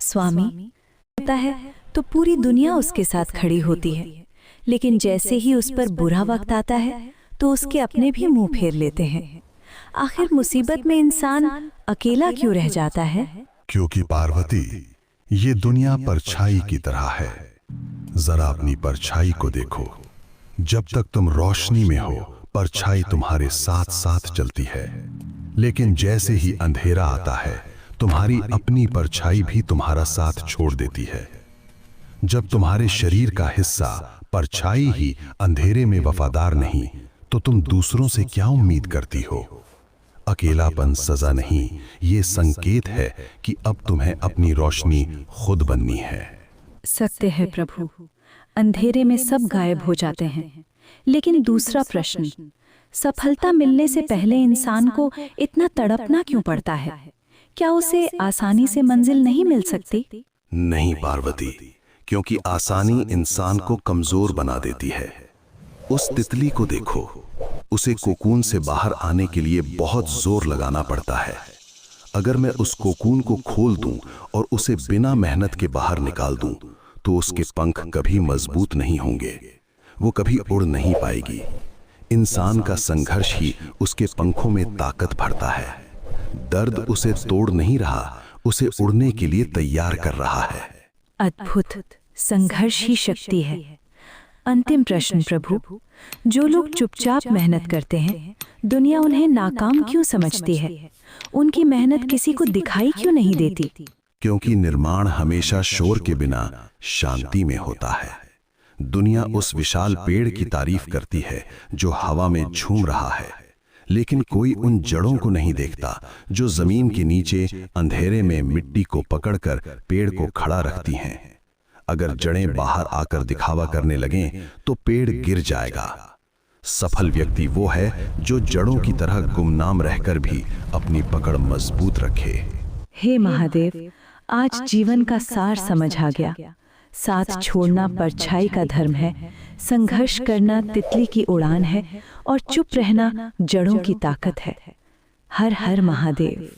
स्वामी होता है तो पूरी दुनिया उसके साथ खड़ी होती है, लेकिन जैसे ही उस पर बुरा वक्त आता है तो उसके अपने भी मुंह फेर लेते हैं। आखिर मुसीबत में इंसान अकेला क्यों रह जाता है? क्योंकि पार्वती, ये दुनिया परछाई की तरह है। जरा अपनी परछाई को देखो। जब तक तुम रोशनी में हो, परछाई तुम्हारे साथ साथ चलती है, लेकिन जैसे ही अंधेरा आता है, तुम्हारी अपनी परछाई भी तुम्हारा साथ छोड़ देती है। जब तुम्हारे शरीर का हिस्सा परछाई ही अंधेरे में वफादार नहीं, तो तुम दूसरों से क्या उम्मीद करती हो? अकेलापन सजा नहीं, ये संकेत है कि अब तुम्हें अपनी रोशनी खुद बननी है। सत्य है प्रभु, अंधेरे में सब गायब हो जाते हैं। लेकिन दूसरा प्रश्न, सफलता मिलने से पहले इंसान को इतना तड़पना क्यों पड़ता है? क्या उसे आसानी से मंजिल नहीं मिल सकती? नहीं पार्वती, क्योंकि आसानी इंसान को कमजोर बना देती है। उस तितली को देखो, उसे कोकून से बाहर आने के लिए बहुत जोर लगाना पड़ता है। अगर मैं उस कोकून को खोल दूं और उसे बिना मेहनत के बाहर निकाल दूं, तो उसके पंख कभी मजबूत नहीं होंगे, वो कभी उड़ नहीं पाएगी। इंसान का संघर्ष ही उसके पंखों में ताकत भरता है। दर्द उसे तोड़ नहीं रहा, उसे उड़ने के लिए तैयार कर रहा है। अद्भुत, संघर्ष ही शक्ति है। अंतिम प्रश्न प्रभु, जो लोग चुपचाप मेहनत करते हैं, दुनिया उन्हें नाकाम क्यों समझती है? उनकी मेहनत किसी को दिखाई क्यों नहीं देती? क्योंकि निर्माण हमेशा शोर के बिना शांति में होता है। दुनिया उस विशाल पेड़ की तारीफ करती है जो हवा में झूम रहा है, लेकिन कोई उन जड़ों को नहीं देखता जो जमीन के नीचे अंधेरे में मिट्टी को पकड़कर पेड़ को खड़ा रखती हैं। अगर जड़ें बाहर आकर दिखावा करने लगें तो पेड़ गिर जाएगा। सफल व्यक्ति वो है जो जड़ों की तरह गुमनाम रहकर भी अपनी पकड़ मजबूत रखे। हे महादेव, आज जीवन का सार समझ आ गया। साथ छोड़ना परछाई का धर्म है, संघर्ष करना तितली की उड़ान है, और चुप रहना जड़ों की ताकत है। हर हर महादेव।